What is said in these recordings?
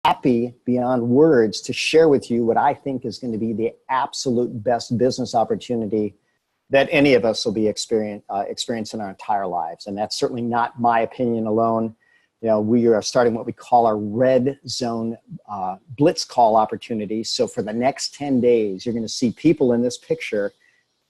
happy beyond words to share with you what I think is going to be the absolute best business opportunity that any of us will be experiencing our entire lives. And that's certainly not my opinion alone. We are starting what we call our red zone Blitz call opportunity. So for the next 10 days, you're going to see people in this picture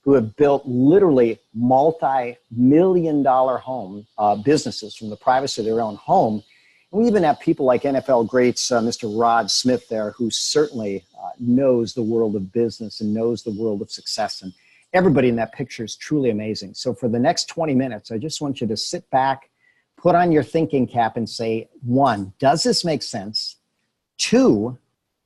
who have built literally multi-million-dollar home businesses from the privacy of their own home. And we even have people like NFL greats, Mr. Rod Smith there, who certainly knows the world of business and knows the world of success. And everybody in that picture is truly amazing. So for the next 20 minutes, I just want you to sit back, put on your thinking cap and say, 1, does this make sense? 2,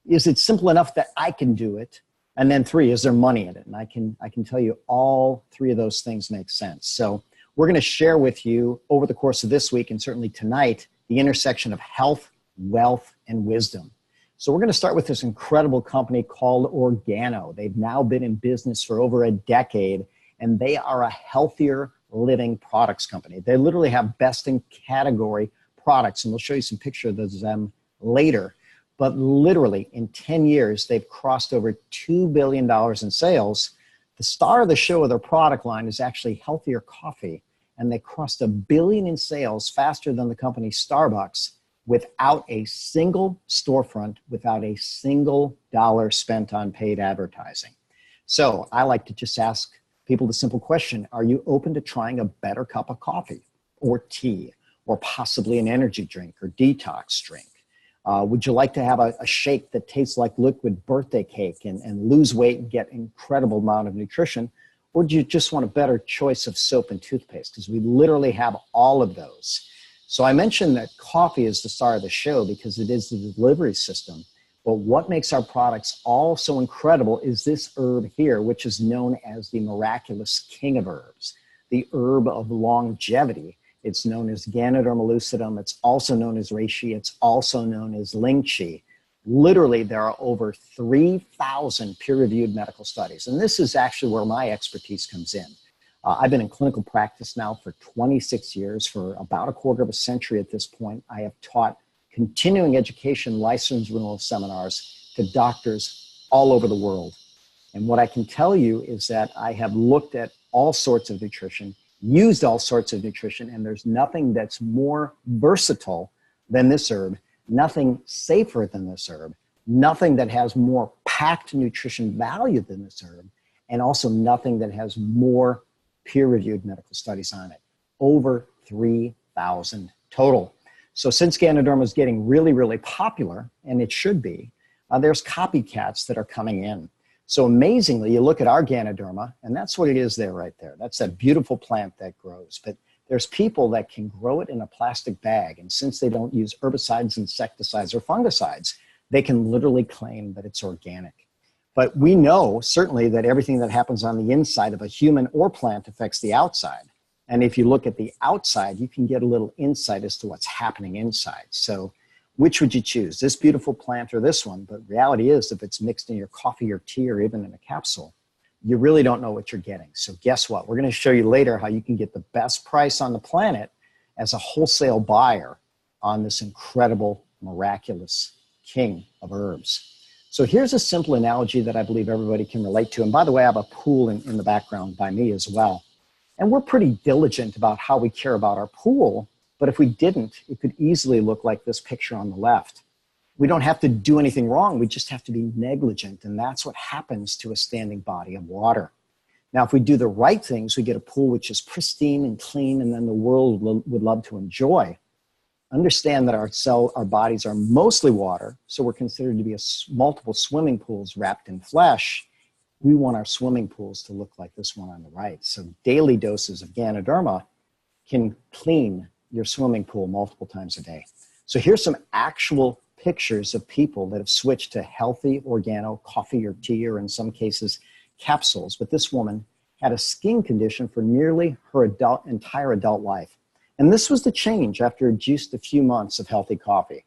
is it simple enough that I can do it? And then 3, is there money in it? And I can tell you all 3 of those things make sense. So we're going to share with you over the course of this week and certainly tonight, the intersection of health, wealth, and wisdom. So we're going to start with this incredible company called Organo. They've now been in business for over a decade, and they are a healthier living products company. They literally have best in category products, and we'll show you some pictures of them later. But literally in 10 years, they've crossed over $2 billion in sales. The star of the show of their product line is actually healthier coffee, and they crossed $1 billion in sales faster than the company Starbucks without a single storefront, without a single dollar spent on paid advertising. So I like to just ask people the simple question, are you open to trying a better cup of coffee or tea or possibly an energy drink or detox drink? Would you like to have a shake that tastes like liquid birthday cake and lose weight and get incredible amount of nutrition? Or do you just want a better choice of soap and toothpaste? Because we literally have all of those. So I mentioned that coffee is the star of the show because it is the delivery system. But what makes our products all so incredible is this herb here, which is known as the miraculous king of herbs, the herb of longevity. It's known as Ganoderma lucidum. It's also known as reishi. It's also known as lingqi. Literally, there are over 3,000 peer-reviewed medical studies. And this is actually where my expertise comes in. I've been in clinical practice now for 26 years, for about a quarter of a century at this point. I have taught continuing education license renewal seminars to doctors all over the world. And what I can tell you is that I have looked at all sorts of nutrition, used all sorts of nutrition, and there's nothing that's more versatile than this herb, nothing safer than this herb, nothing that has more packed nutrition value than this herb, and also nothing that has more peer-reviewed medical studies on it. Over 3,000 total. So since Ganoderma is getting really, really popular, and it should be, there's copycats that are coming in. So amazingly, you look at our Ganoderma, and that's what it is there right there. That's that beautiful plant that grows. But there's people that can grow it in a plastic bag, and since they don't use herbicides, insecticides, or fungicides, they can literally claim that it's organic. But we know certainly that everything that happens on the inside of a human or plant affects the outside. And if you look at the outside, you can get a little insight as to what's happening inside. So which would you choose, this beautiful plant or this one? But reality is, if it's mixed in your coffee or tea or even in a capsule, you really don't know what you're getting. So guess what? We're going to show you later how you can get the best price on the planet as a wholesale buyer on this incredible, miraculous king of herbs. So here's a simple analogy that I believe everybody can relate to. And by the way, I have a pool in the background by me as well. And we're pretty diligent about how we care about our pool. But if we didn't, it could easily look like this picture on the left. We don't have to do anything wrong. We just have to be negligent. And that's what happens to a standing body of water. Now, if we do the right things, we get a pool which is pristine and clean, and then the world would love to enjoy. Understand that our bodies are mostly water, so we're considered to be multiple swimming pools wrapped in flesh. We want our swimming pools to look like this one on the right. So daily doses of Ganoderma can clean your swimming pool multiple times a day. So here's some actual pictures of people that have switched to healthy organo coffee or tea, or in some cases capsules. But this woman had a skin condition for nearly her entire adult life. And this was the change after just a few months of healthy coffee.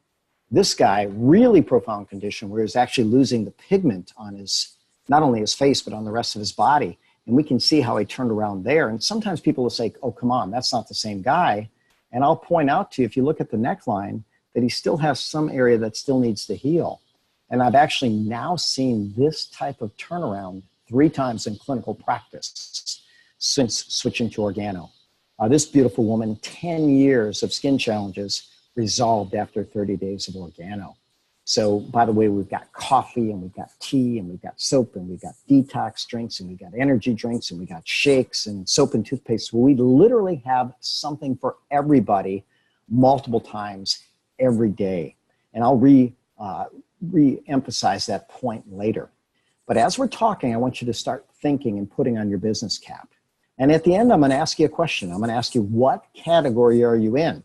This guy, really profound condition where he's actually losing the pigment on his, not only his face, but on the rest of his body. And we can see how he turned around there. And sometimes people will say, oh, come on, that's not the same guy. And I'll point out to you, if you look at the neckline, that he still has some area that still needs to heal. And I've actually now seen this type of turnaround 3 times in clinical practice since switching to organo. This beautiful woman, 10 years of skin challenges resolved after 30 days of organo. So, by the way, we've got coffee and we've got tea and we've got soap and we've got detox drinks and we've got energy drinks and we've got shakes and soap and toothpaste. We literally have something for everybody multiple times every day. And I'll re-emphasize that point later. But as we're talking, I want you to start thinking and putting on your business cap. And at the end, I'm going to ask you a question. I'm going to ask you, what category are you in?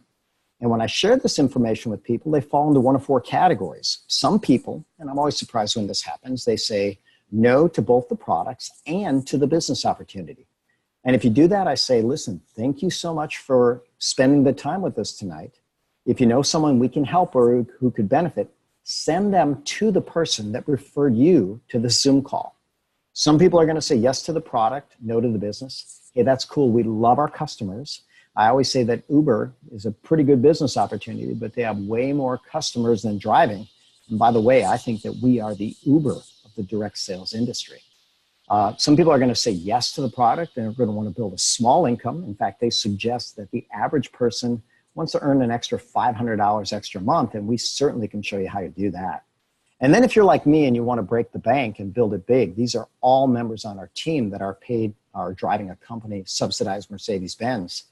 And when I share this information with people, they fall into one of 4 categories. Some people, and I'm always surprised when this happens, they say no to both the products and to the business opportunity. And if you do that, I say, listen, thank you so much for spending the time with us tonight. If you know someone we can help or who could benefit, send them to the person that referred you to the Zoom call. Some people are going to say yes to the product, no to the business. Hey, that's cool. We love our customers. I always say that Uber is a pretty good business opportunity, but they have way more customers than driving. And by the way, I think that we are the Uber of the direct sales industry. Some people are going to say yes to the product and are going to want to build a small income. In fact, they suggest that the average person wants to earn an extra $500 extra a month, and we certainly can show you how to do that. And then if you're like me and you want to break the bank and build it big, these are all members on our team that are paid, are driving a company subsidized Mercedes-Benz.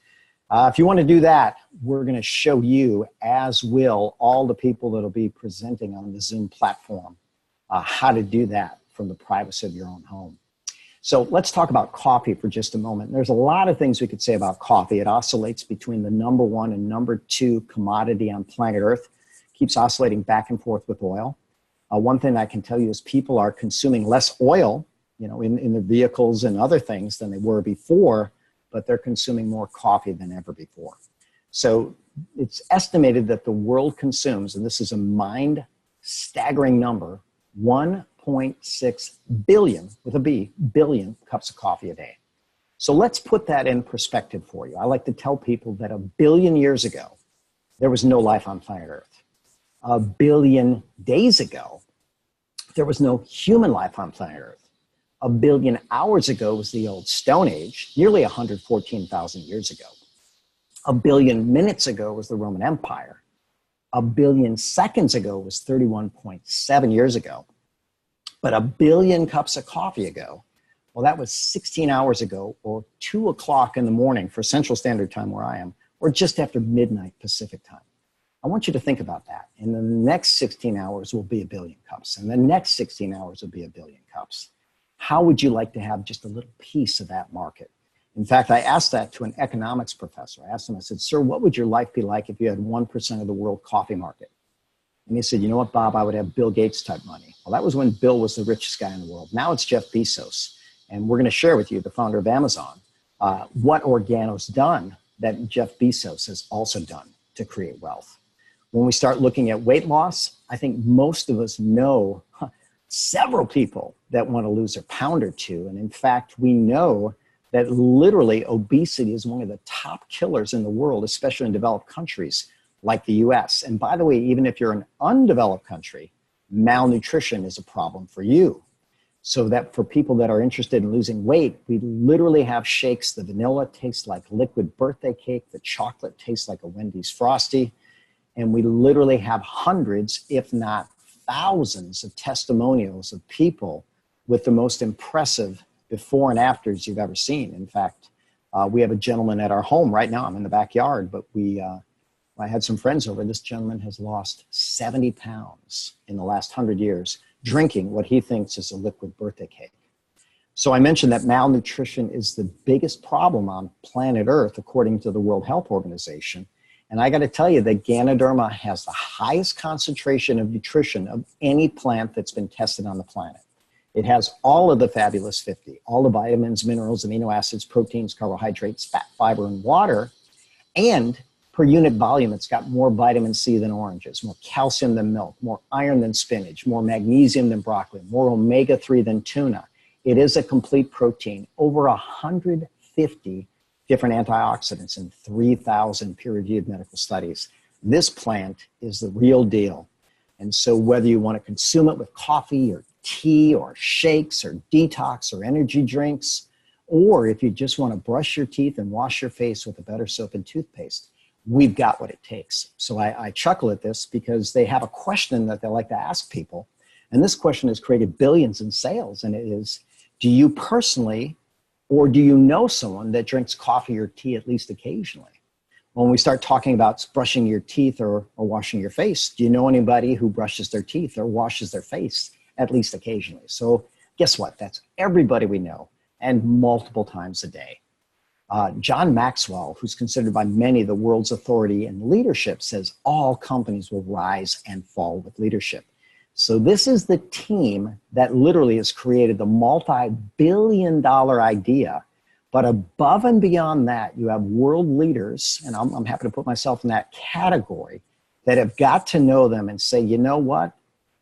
If you want to do that, we're going to show you, as will all the people that will be presenting on the Zoom platform, how to do that from the privacy of your own home. So let's talk about coffee for just a moment. There's a lot of things we could say about coffee. It oscillates between the #1 and #2 commodity on planet Earth, keeps oscillating back and forth with oil. One thing I can tell you is people are consuming less oil, in their vehicles and other things than they were before, but they're consuming more coffee than ever before. So it's estimated that the world consumes, and this is a mind-staggering number, 1.6 billion, with a B, billion cups of coffee a day. So let's put that in perspective for you. I like to tell people that 1 billion years ago, there was no life on planet Earth. 1 billion days ago, there was no human life on planet Earth. 1 billion hours ago was the old Stone Age, nearly 114,000 years ago. 1 billion minutes ago was the Roman Empire. 1 billion seconds ago was 31.7 years ago. But 1 billion cups of coffee ago, well, that was 16 hours ago, or 2 o'clock in the morning for Central Standard Time where I am, or just after midnight Pacific time. I want you to think about that. And the next 16 hours will be 1 billion cups, and the next 16 hours will be 1 billion cups. How would you like to have just a little piece of that market? In fact, I asked that to an economics professor. I asked him, I said, sir, what would your life be like if you had 1% of the world coffee market? And he said, you know what, Bob, I would have Bill Gates type money. Well, that was when Bill was the richest guy in the world. Now it's Jeff Bezos. And we're going to share with you, the founder of Amazon, what Organo's done that Jeff Bezos has also done to create wealth. When we start looking at weight loss, I think most of us know several people that want to lose a pound or two. And in fact, we know that literally obesity is one of the top killers in the world, especially in developed countries like the US. And by the way, even if you're an undeveloped country, malnutrition is a problem for you. So that for people that are interested in losing weight, we literally have shakes. The vanilla tastes like liquid birthday cake. The chocolate tastes like a Wendy's Frosty. And we literally have hundreds, if not thousands, of testimonials of people with the most impressive before and afters you've ever seen. In fact, we have a gentleman at our home right now. I'm in the backyard, but I had some friends over. This gentleman has lost 70 pounds in the last 100 years drinking what he thinks is a liquid birthday cake. So I mentioned that malnutrition is the biggest problem on planet Earth, according to the World Health Organization. And I got to tell you that Ganoderma has the highest concentration of nutrition of any plant that's been tested on the planet. It has all of the fabulous 50, all the vitamins, minerals, amino acids, proteins, carbohydrates, fat, fiber, and water. And per unit volume, it's got more vitamin C than oranges, more calcium than milk, more iron than spinach, more magnesium than broccoli, more omega-3 than tuna. It is a complete protein, over 150 different antioxidants in 3,000 peer-reviewed medical studies. This plant is the real deal. And so whether you want to consume it with coffee or tea or shakes or detox or energy drinks, or if you just want to brush your teeth and wash your face with a better soap and toothpaste, we've got what it takes. So I chuckle at this because they have a question that they like to ask people. And this question has created billions in sales. And it is, do you personally, or do you know someone that drinks coffee or tea at least occasionally? When we start talking about brushing your teeth or washing your face, do you know anybody who brushes their teeth or washes their face at least occasionally? So guess what? That's everybody we know, and multiple times a day. John Maxwell, who's considered by many the world's authority in leadership, says all companies will rise and fall with leadership. So this is the team that literally has created the multi-billion-dollar idea. But above and beyond that, you have world leaders, and I'm happy to put myself in that category, that have got to know them and say, you know what?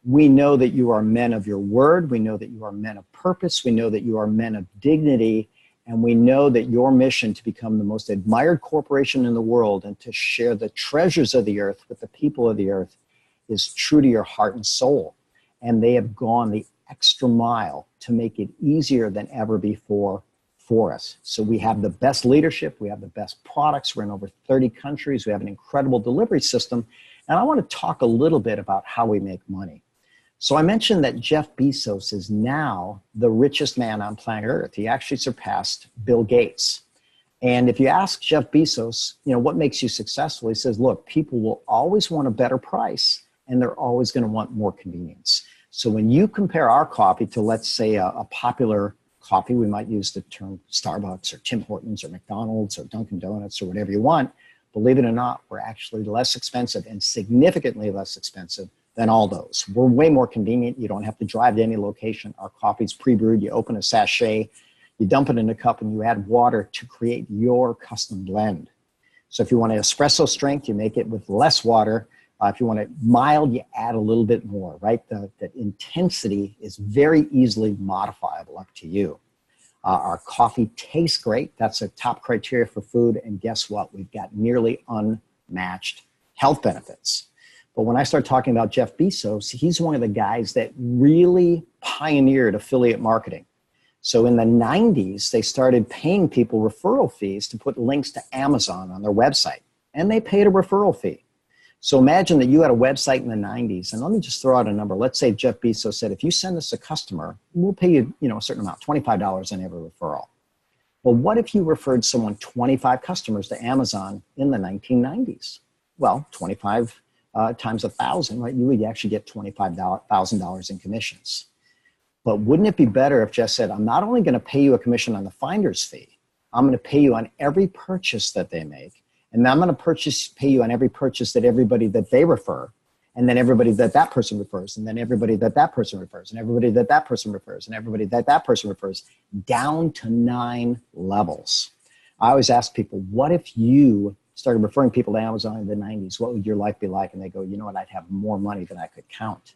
We know that you are men of your word. We know that you are men of purpose. We know that you are men of dignity. And we know that your mission to become the most admired corporation in the world and to share the treasures of the earth with the people of the earth is true to your heart and soul. And they have gone the extra mile to make it easier than ever before for us. So we have the best leadership, we have the best products, we're in over 30 countries, we have an incredible delivery system, and I want to talk a little bit about how we make money. So I mentioned that Jeff Bezos is now the richest man on planet Earth. He actually surpassed Bill Gates. And if you ask Jeff Bezos, you know, what makes you successful? He says, look, people will always want a better price, and they're always going to want more convenience. So when you compare our coffee to, let's say, a popular coffee, we might use the term Starbucks or Tim Hortons or McDonald's or Dunkin' Donuts or whatever you want. Believe it or not, we're actually less expensive and significantly less expensive than all those. We're way more convenient. You don't have to drive to any location. Our coffee's pre-brewed. You open a sachet, you dump it in a cup, and you add water to create your custom blend. So if you want an espresso strength, you make it with less water. If you want it mild, you add a little bit more, right? The intensity is very easily modifiable, up to you. Our coffee tastes great. That's a top criteria for food. And guess what? We've got nearly unmatched health benefits. But when I start talking about Jeff Bezos, he's one of the guys that really pioneered affiliate marketing. So in the 90s, they started paying people referral fees to put links to Amazon on their website. And they paid a referral fee. So imagine that you had a website in the 90s, and let me just throw out a number. Let's say Jeff Bezos said, if you send us a customer, we'll pay you, a certain amount, $25 on every referral. Well, what if you referred someone 25 customers to Amazon in the 1990s? Well, 25 times 1,000, right? You would actually get $25,000 in commissions. But wouldn't it be better if Jeff said, I'm not only going to pay you a commission on the finder's fee, I'm going to pay you on every purchase that they make. And I'm going to pay you on every purchase that everybody that they refer, and then everybody that person refers, and then everybody that person refers, and everybody that person refers, and everybody that person refers, down to 9 levels. I always ask people, what if you started referring people to Amazon in the 90s? What would your life be like? And they go, you know what, I'd have more money than I could count.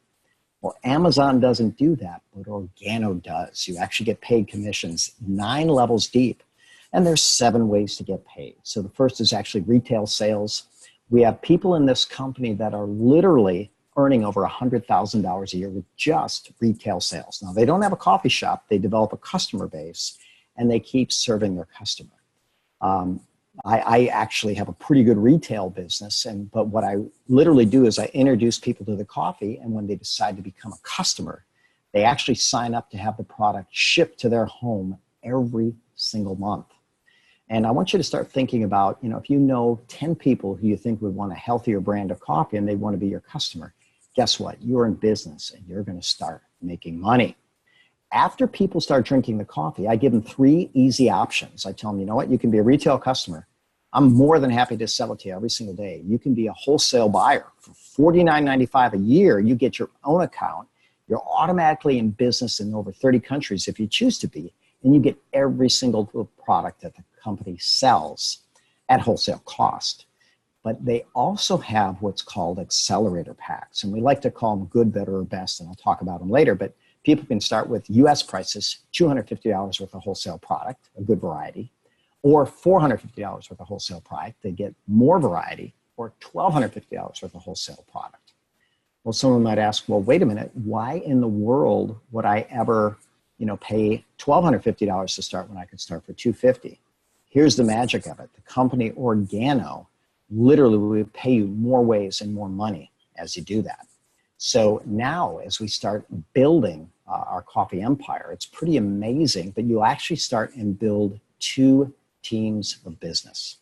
Well, Amazon doesn't do that, but Organo does. You actually get paid commissions 9 levels deep. And there's 7 ways to get paid. So the first is actually retail sales. We have people in this company that are literally earning over $100,000 a year with just retail sales. Now, they don't have a coffee shop. They develop a customer base, and they keep serving their customer. I actually have a pretty good retail business, but what I literally do is I introduce people to the coffee, and when they decide to become a customer, they actually sign up to have the product shipped to their home every single month. And I want you to start thinking about, if you know 10 people who you think would want a healthier brand of coffee and they want to be your customer, guess what? You're in business and you're going to start making money. After people start drinking the coffee, I give them 3 easy options. I tell them, you know what? You can be a retail customer. I'm more than happy to sell it to you every single day. You can be a wholesale buyer. For $49.95 a year, you get your own account. You're automatically in business in over 30 countries if you choose to be. And you get every single product that the company sells at wholesale cost. But they also have what's called accelerator packs. And we like to call them good, better, or best, and I'll talk about them later. But people can start with US prices, $250 worth of wholesale product, a good variety, or $450 worth of wholesale product. They get more variety or $1,250 worth of wholesale product. Well, someone might ask, well, wait a minute, why in the world would I ever, pay $1,250 to start when I could start for $250? Here's the magic of it. The company Organo literally will pay you more ways and more money as you do that. So now as we start building our coffee empire, it's pretty amazing, but you'll actually start and build 2 teams of business.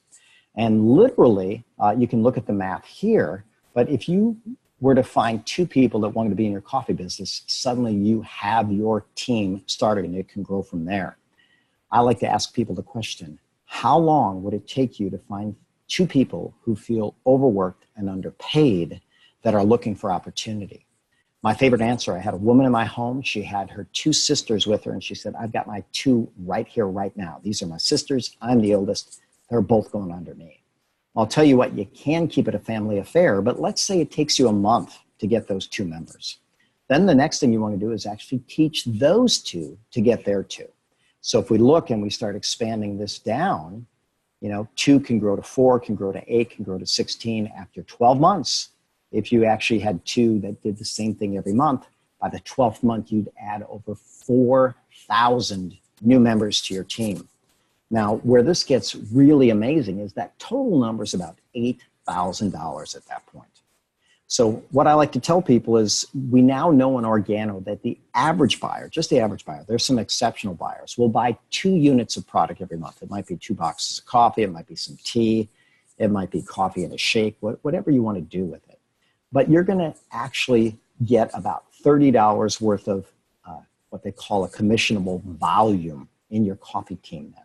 And literally, you can look at the math here, but if you were to find 2 people that wanted to be in your coffee business, suddenly you have your team started and it can grow from there. I like to ask people the question, how long would it take you to find 2 people who feel overworked and underpaid that are looking for opportunity? My favorite answer, I had a woman in my home. She had her 2 sisters with her, and she said, I've got my 2 right here, right now. These are my sisters. I'm the oldest. They're both going under me. I'll tell you what, you can keep it a family affair, but let's say it takes you a month to get those 2 members. Then the next thing you want to do is actually teach those 2 to get their 2. So if we look and we start expanding this down, 2 can grow to 4, can grow to 8, can grow to 16 after 12 months. If you actually had 2 that did the same thing every month, by the 12th month, you'd add over 4,000 new members to your team. Now, where this gets really amazing is that total number is about $8,000 at that point. So what I like to tell people is we now know in Organo that the average buyer, just the average buyer, there's some exceptional buyers, will buy 2 units of product every month. It might be 2 boxes of coffee. It might be some tea. It might be coffee and a shake, whatever you want to do with it. But you're going to actually get about $30 worth of what they call a commissionable volume in your coffee team then.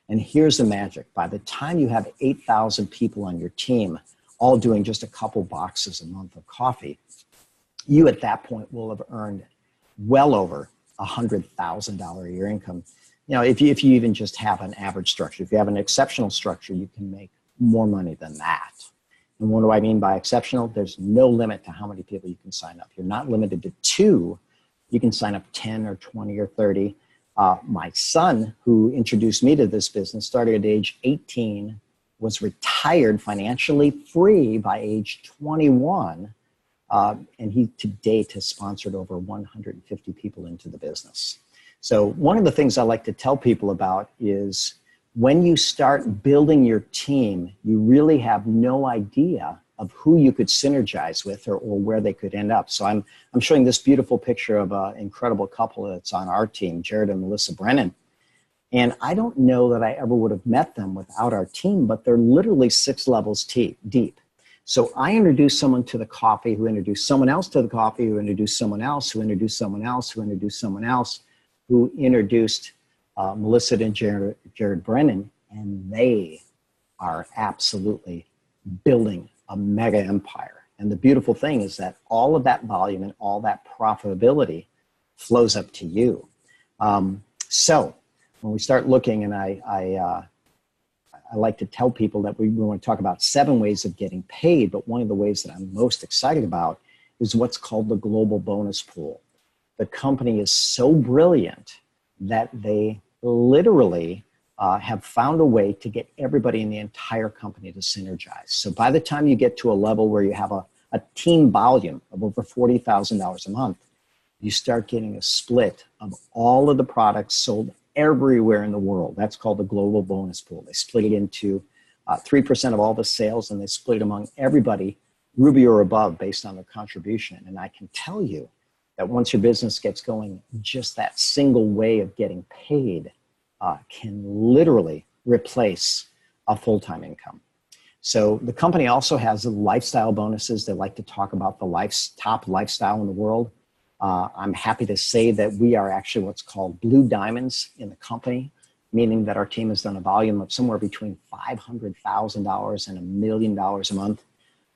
And here's the magic. By the time you have 8,000 people on your team, all doing just a couple boxes a month of coffee, you at that point will have earned well over $100,000 a year income. If you even just have an average structure, if you have an exceptional structure, you can make more money than that. And what do I mean by exceptional? There's no limit to how many people you can sign up. You're not limited to 2. You can sign up 10 or 20 or 30. My son, who introduced me to this business, started at age 18, was retired financially free by age 21. And he to date has sponsored over 150 people into the business. So one of the things I like to tell people about is when you start building your team, you really have no idea of who you could synergize with or where they could end up. So I'm showing this beautiful picture of an incredible couple that's on our team, Jared and Melissa Brennan. And I don't know that I ever would have met them without our team, but they're literally 6 levels deep. So I introduced someone to the coffee, who introduced someone else to the coffee, who introduced someone else, who introduced someone else, who introduced someone else, who introduced Melissa and Jared Brennan, and they are absolutely building a mega empire. And the beautiful thing is that all of that volume and all that profitability flows up to you. So when we start looking, and I like to tell people that we want to talk about 7 ways of getting paid, but one of the ways that I'm most excited about is what's called the global bonus pool. The company is so brilliant that they literally have found a way to get everybody in the entire company to synergize. So by the time you get to a level where you have a team volume of over $40,000 a month, you start getting a split of all of the products sold everywhere in the world. That's called the global bonus pool. They split it into 3% of all the sales, and they split it among everybody, Ruby or above, based on their contribution. And I can tell you that once your business gets going, just that single way of getting paid can literally replace a full-time income. So the company also has lifestyle bonuses. They like to talk about the top lifestyle in the world. I'm happy to say that we are actually what's called blue diamonds in the company, meaning that our team has done a volume of somewhere between $500,000 and $1 million a month.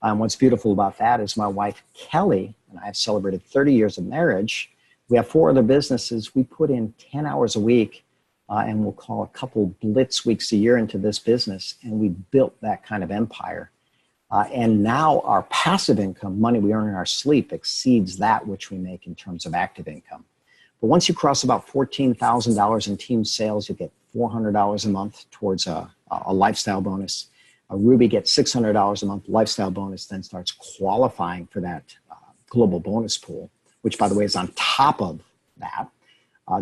What's beautiful about that is my wife, Kelly, and I have celebrated 30 years of marriage. We have 4 other businesses. We put in 10 hours a week, and we'll call a couple Blitz weeks a year into this business, and we built that kind of empire. And now our passive income, money we earn in our sleep, exceeds that which we make in terms of active income. But once you cross about $14,000 in team sales, you get $400 a month towards a lifestyle bonus. Ruby gets $600 a month lifestyle bonus, then starts qualifying for that global bonus pool, which, by the way, is on top of that.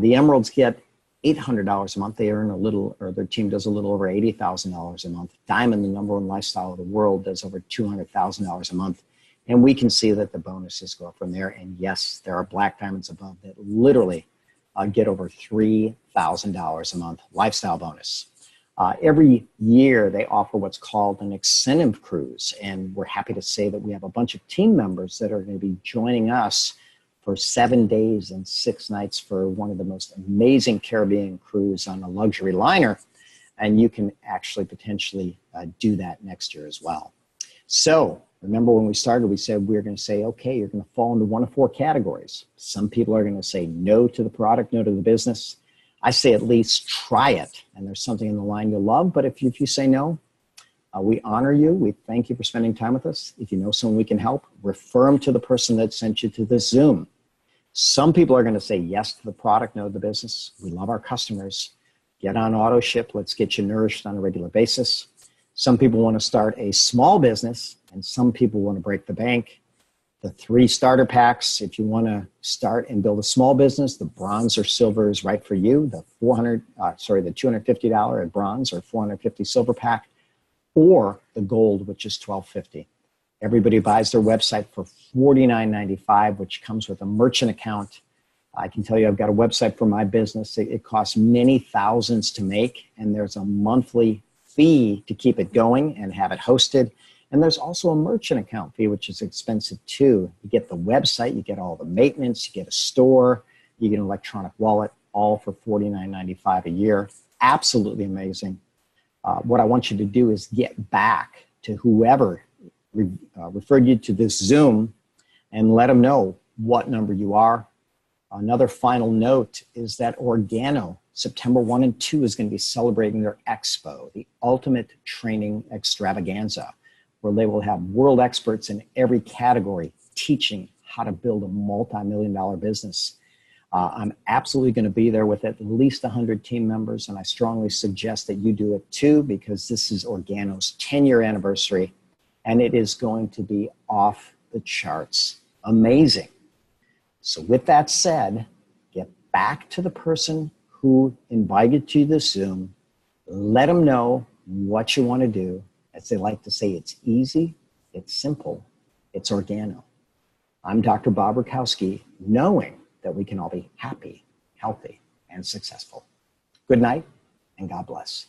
The Emeralds get $800 a month. They earn a little, or their team does a little over $80,000 a month. Diamond, the number one lifestyle of the world, does over $200,000 a month. And we can see that the bonuses go up from there. And yes, there are black diamonds above that literally get over $3,000 a month lifestyle bonus. Every year they offer what's called an incentive cruise. And we're happy to say that we have a bunch of team members that are going to be joining us for 7 days and 6 nights for one of the most amazing Caribbean cruise on a luxury liner. And you can actually potentially do that next year as well. So remember when we started, we said we're going to say, okay, you're going to fall into one of 4 categories. Some people are going to say no to the product, no to the business. I say at least try it. And there's something in the line you'll love. But if you say no, we honor you. We thank you for spending time with us. If you know someone we can help, refer them to the person that sent you to this Zoom. Some people are going to say yes to the product, no to the business. We love our customers. Get on auto ship. Let's get you nourished on a regular basis. Some people want to start a small business, and some people want to break the bank. The 3 starter packs, if you want to start and build a small business, the bronze or silver is right for you. The $250 at bronze or $450 silver pack, or the gold, which is $1,250. Everybody buys their website for $49.95, which comes with a merchant account. I can tell you I've got a website for my business. It costs many thousands to make, and there's a monthly fee to keep it going and have it hosted. And there's also a merchant account fee, which is expensive too. You get the website, you get all the maintenance, you get a store, you get an electronic wallet, all for $49.95 a year. Absolutely amazing. What I want you to do is get back to whoever referred you to this Zoom and let them know what number you are. Another final note is that Organo, September 1 and 2, is going to be celebrating their expo, the ultimate training extravaganza, where they will have world experts in every category teaching how to build a multi-million-dollar business. I'm absolutely going to be there with at least 100 team members, and I strongly suggest that you do it too, because this is Organo's 10-year anniversary, and it is going to be off the charts amazing. So with that said, get back to the person who invited you to this Zoom. Let them know what you want to do. As they like to say, it's easy, it's simple, it's Organo. I'm Dr. Bob Rakowski, knowing that we can all be happy, healthy, and successful. Good night, and God bless.